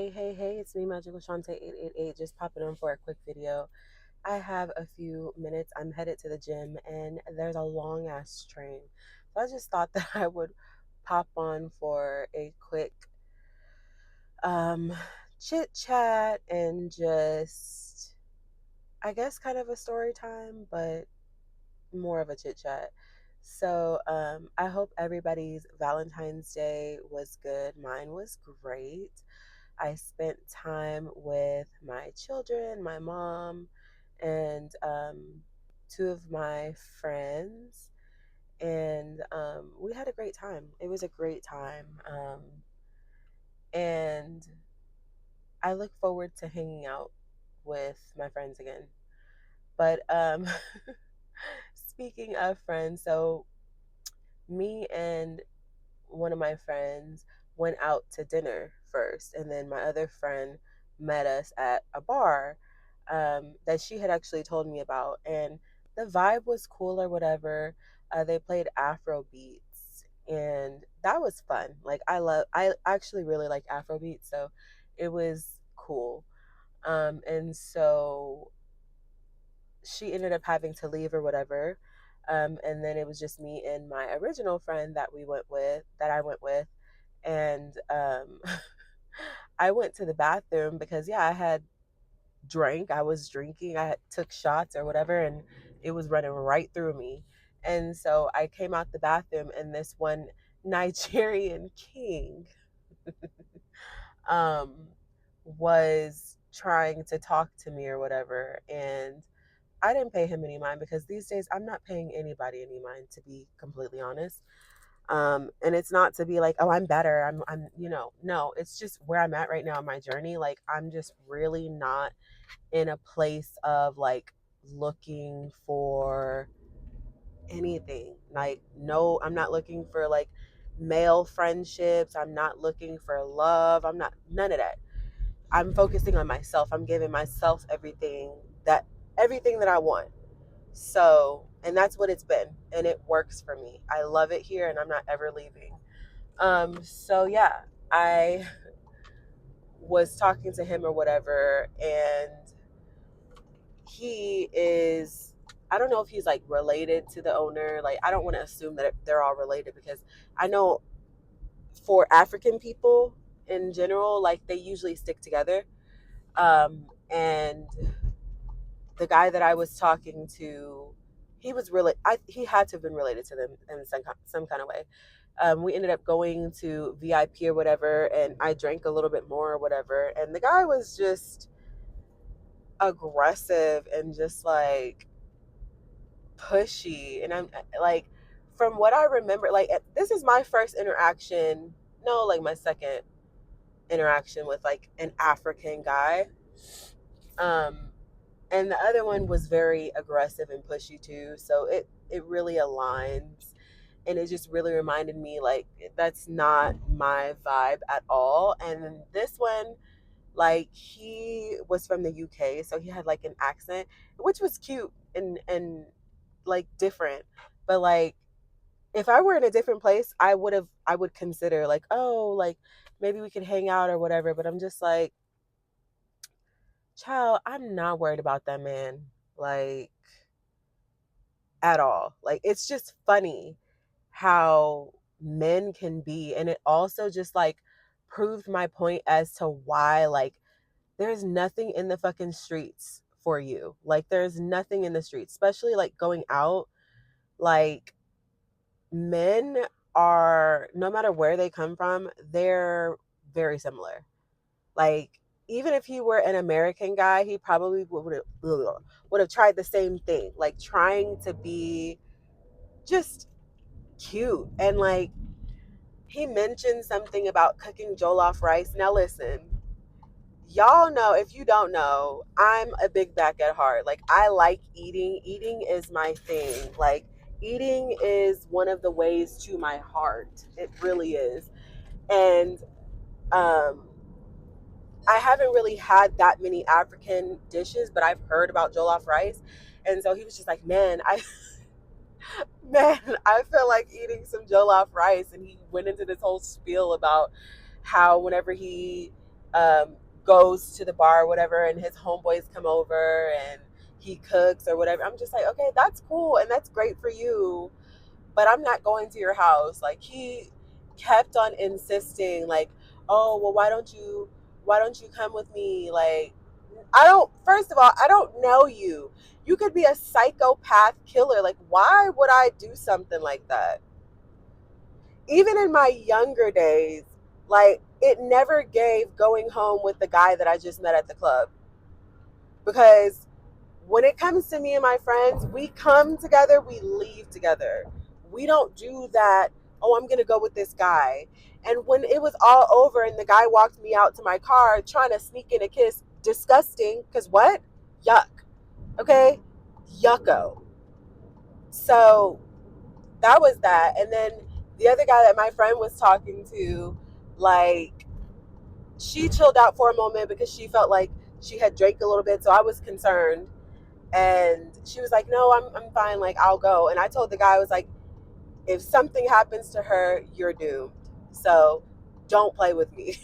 Hey, it's me, Magical Shante 888, just popping on for a quick video. I have a few minutes. I'm headed to the gym and there's a long ass train. So I just thought that I would pop on for a quick um chit chat and just I guess kind of a story time, but more of a chit chat. So I hope everybody's Valentine's Day was good. Mine was great. I spent time with my children, my mom, and two of my friends. And we had a great time. It was a great time. And I look forward to hanging out with my friends again. But speaking of friends, so me and one of my friends went out to dinner first, and then my other friend met us at a bar that she had actually told me about, and the vibe was cool or whatever. They played Afro beats, and that was fun. Like I actually really like Afro beats, so it was cool. And so she ended up having to leave or whatever. And then it was just me and my original friend that I went with. And I went to the bathroom because, yeah, I had drank, I was drinking, I had, took shots or whatever, and it was running right through me. And so I came out the bathroom, and this one Nigerian king um, was trying to talk to me or whatever. And I didn't pay him any mind because these days I'm not paying anybody any mind, to be completely honest. And it's not to be like, oh, I'm better. No, it's just where I'm at right now in my journey. Like, I'm just really not in a place of like looking for anything. Like, no, I'm not looking for like male friendships. I'm not looking for love. I'm not, none of that. I'm focusing on myself. I'm giving myself everything that I want. So, and that's what it's been. And it works for me. I love it here and I'm not ever leaving. So yeah, I was talking to him or whatever, and he is, I don't know if he's like related to the owner. Like, I don't want to assume that they're all related because I know for African people in general, like they usually stick together. And the guy that I was talking to, he was really, he had to have been related to them in some kind of way. We ended up going to VIP or whatever, and I drank a little bit more or whatever. And the guy was just aggressive and just like pushy. And I'm like, from what I remember, like this is my first interaction, no, like my second interaction with like an African guy. Um, and the other one was very aggressive and pushy too. So it really aligns, and it just really reminded me like that's not my vibe at all. And this one, like, he was from the UK, so he had like an accent, which was cute and like different. But like, if I were in a different place, I would consider like, oh, like maybe we could hang out or whatever. But I'm just like, child, I'm not worried about that man. Like, at all. Like, it's just funny how men can be. And it also just like proved my point as to why, like, there's nothing in the fucking streets for you. Like, there's nothing in the streets, especially like going out. Like, men are, no matter where they come from, they're very similar. Like, even if he were an American guy, he probably would have tried the same thing, like trying to be just cute. And like, he mentioned something about cooking jollof rice. Now listen, y'all know, if you don't know, I'm a big back at heart. Like, I like eating. Eating is my thing. Like, eating is one of the ways to my heart. It really is. And um I haven't really had that many African dishes, but I've heard about jollof rice. And so he was just like, man, man, I feel like eating some jollof rice. And he went into this whole spiel about how whenever he um, goes to the bar or whatever, and his homeboys come over and he cooks or whatever. I'm just like, okay, that's cool and that's great for you, but I'm not going to your house. Like, he kept on insisting, like, oh, well, why don't you come with me? Like, I don't, first of all, I don't know you. You could be a psychopath killer. Like, why would I do something like that? Even in my younger days, like, it never gave going home with the guy that I just met at the club. Because when it comes to me and my friends, we come together, we leave together. We don't do that, oh, I'm going to go with this guy. And when it was all over and the guy walked me out to my car trying to sneak in a kiss, disgusting, because what? Yuck. Okay? Yucko. So that was that. And then the other guy that my friend was talking to, like, she chilled out for a moment because she felt like she had drank a little bit. So I was concerned. And she was like, no, I'm fine. Like, I'll go. And I told the guy, I was like, if something happens to her, you're doomed. So don't play with me.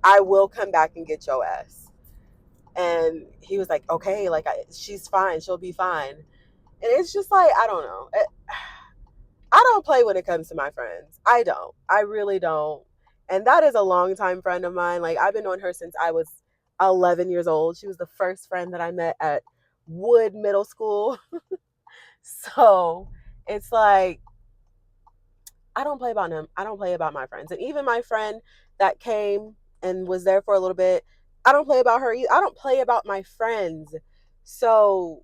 I will come back and get your ass. And he was like, okay, like, she's fine. She'll be fine. And it's just like, I don't know. I don't play when it comes to my friends. I don't. I really don't. And that is a longtime friend of mine. Like, I've been knowing her since I was 11 years old. She was the first friend that I met at Wood Middle School. So it's like, I don't play about him. I don't play about my friends. And even my friend that came and was there for a little bit, I don't play about her either. I don't play about my friends. So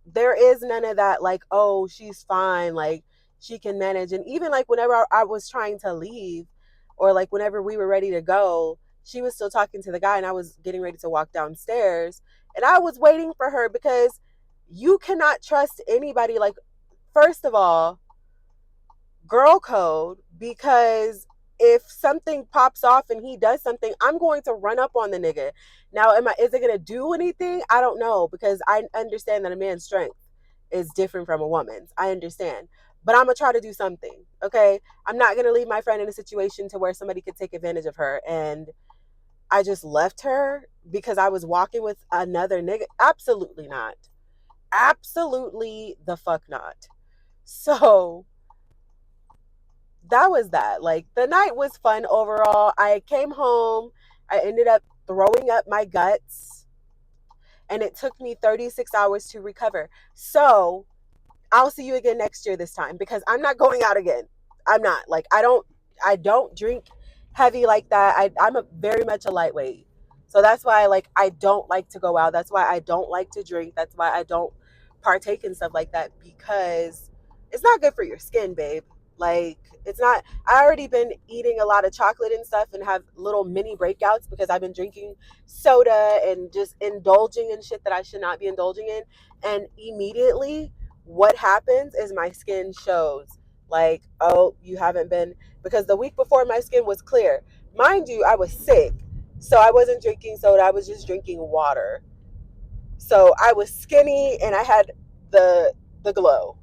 there is none of that, like, oh, she's fine, like, she can manage. And even like whenever I was trying to leave, or like whenever we were ready to go, she was still talking to the guy and I was getting ready to walk downstairs, and I was waiting for her because you cannot trust anybody. Like, first of all, girl code, because if something pops off and he does something, I'm going to run up on the nigga. Now, is it gonna do anything? I don't know, because I understand that a man's strength is different from a woman's. I understand. But I'm gonna try to do something. Okay. I'm not gonna leave my friend in a situation to where somebody could take advantage of her. And I just left her because I was walking with another nigga. Absolutely not. Absolutely the fuck not. So that was that. Like, the night was fun overall. I came home. I ended up throwing up my guts, and it took me 36 hours to recover. So I'll see you again next year this time, because I'm not going out again. I'm not. Like, I don't drink heavy like that. I'm a very much a lightweight. So that's why, like, I don't like to go out. That's why I don't like to drink. That's why I don't partake in stuff like that, because it's not good for your skin, babe. Like, it's not. I already been eating a lot of chocolate and stuff and have little mini breakouts because I've been drinking soda and just indulging in shit that I should not be indulging in. And immediately what happens is my skin shows, like, oh, you haven't been, because the week before my skin was clear. Mind you, I was sick. So I wasn't drinking soda, I was just drinking water. So I was skinny and I had the glow.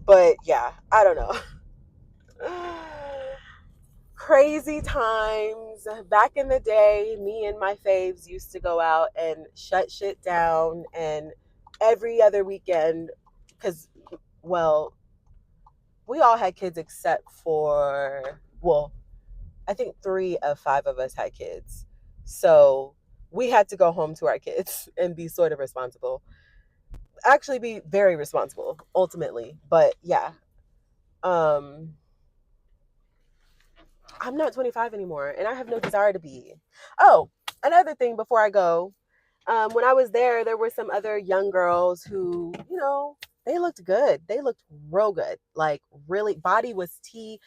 But yeah, I don't know. Crazy times. Back in the day, me and my faves used to go out and shut shit down, and every other weekend, because, well, we all had kids except for, well, I think 3 of 5 of us had kids. So we had to go home to our kids and be sort of responsible. Actually, be very responsible ultimately. But yeah, um, I'm not 25 anymore and I have no desire to be. Oh, another thing before I go, when I was there, there were some other young girls who, they looked good. They looked real good. Like, really, body was tea,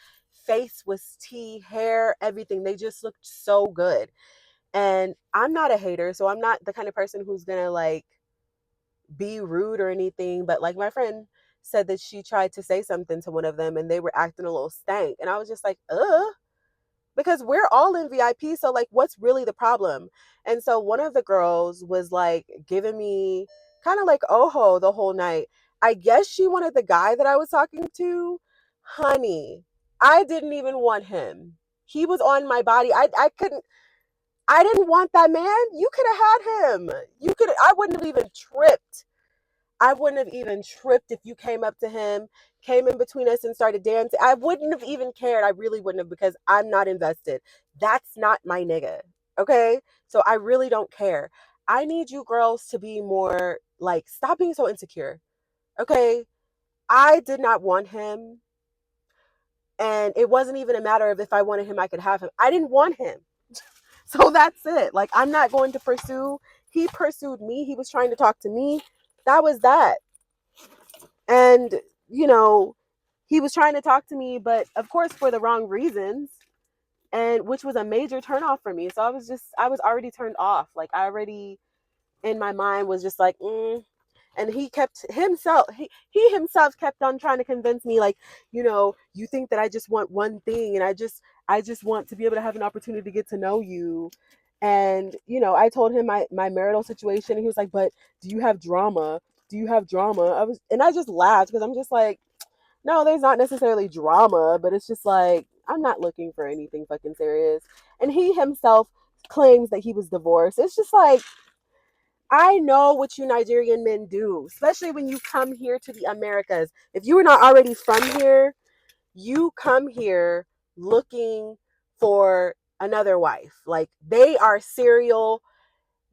face was tea, hair, everything. They just looked so good. And I'm not a hater, so I'm not the kind of person who's gonna, like, be rude or anything. But like, my friend said that she tried to say something to one of them and they were acting a little stank. And I was just like, because we're all in VIP. So, like, what's really the problem? And so one of the girls was like giving me kind of like oho the whole night. I guess she wanted the guy that I was talking to. Honey, I didn't even want him. He was on my body. I didn't want that man. You could have had him. I wouldn't have even tripped. I wouldn't have even tripped if you came up to him, came in between us and started dancing. I wouldn't have even cared. I really wouldn't have, because I'm not invested. That's not my nigga. Okay? So I really don't care. I need you girls to be more like, stop being so insecure. Okay? I did not want him. And it wasn't even a matter of if I wanted him, I could have him. I didn't want him. So that's it. Like, I'm not going to pursue. He pursued me. He was trying to talk to me. That was that. And, you know, he was trying to talk to me, but of course for the wrong reasons, and which was a major turnoff for me. So I was already turned off. Like, I already in my mind was just like, and he himself kept on trying to convince me, like, you think that I just want one thing, and I just want to be able to have an opportunity to get to know you. And I told him my marital situation, and he was like, but do you have drama? Do you have drama? I just laughed, because I'm just like, no, there's not necessarily drama, but it's just like, I'm not looking for anything fucking serious. And he himself claims that he was divorced. It's just like, I know what you Nigerian men do, especially when you come here to the Americas. If you are not already from here, you come here looking for another wife. Like, they are serial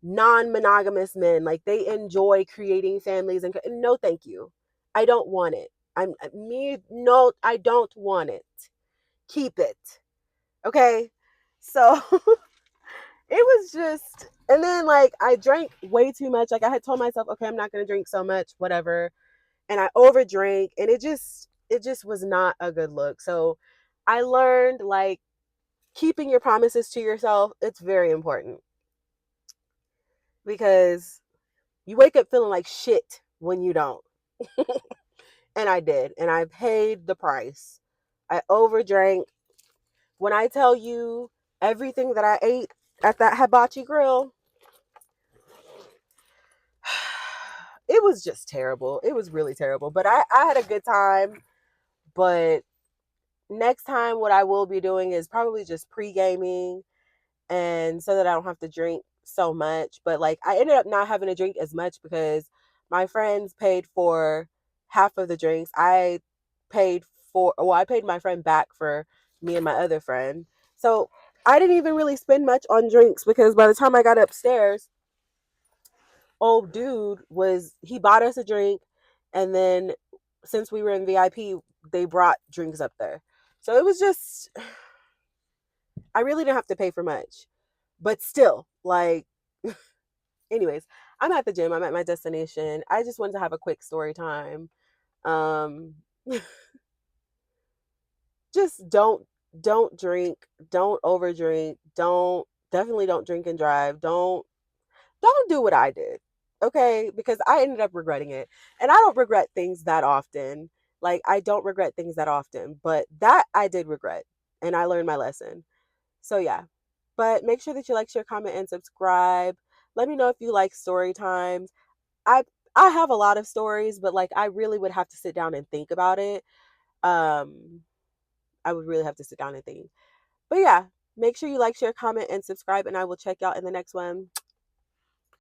non-monogamous men. Like, they enjoy creating families, and no thank you. I don't want it. No, I don't want it. Keep it. Okay? So it was just, and then like I drank way too much. Like, I had told myself, okay, I'm not gonna drink so much, whatever. And I overdrank, and it just was not a good look. So I learned, like, keeping your promises to yourself, it's very important, because you wake up feeling like shit when you don't. And I did, and I paid the price. I overdrank. When I tell you everything that I ate at that hibachi grill, it was just terrible. It was really terrible. But I had a good time. But next time, what I will be doing is probably just pre-gaming, and so that I don't have to drink so much. But like, I ended up not having to drink as much, because my friends paid for half of the drinks. I paid my friend back for me and my other friend. So I didn't even really spend much on drinks, because by the time I got upstairs, old dude he bought us a drink, and then since we were in VIP, they brought drinks up there. So it was just, I really didn't have to pay for much. But still, like, anyways, I'm at the gym. I'm at my destination. I just wanted to have a quick story time. Um just don't drink, don't overdrink, definitely don't drink and drive. Don't do what I did. Okay? Because I ended up regretting it. And I don't regret things that often. Like, I don't regret things that often, but that I did regret, and I learned my lesson. So yeah. But make sure that you like, share, comment, and subscribe. Let me know if you like story times. I I have a lot of stories, but like, I really would have to sit down and think about it. Um I would really have to sit down and think. But yeah, make sure you like, share, comment, and subscribe, and I will check y'all in the next one.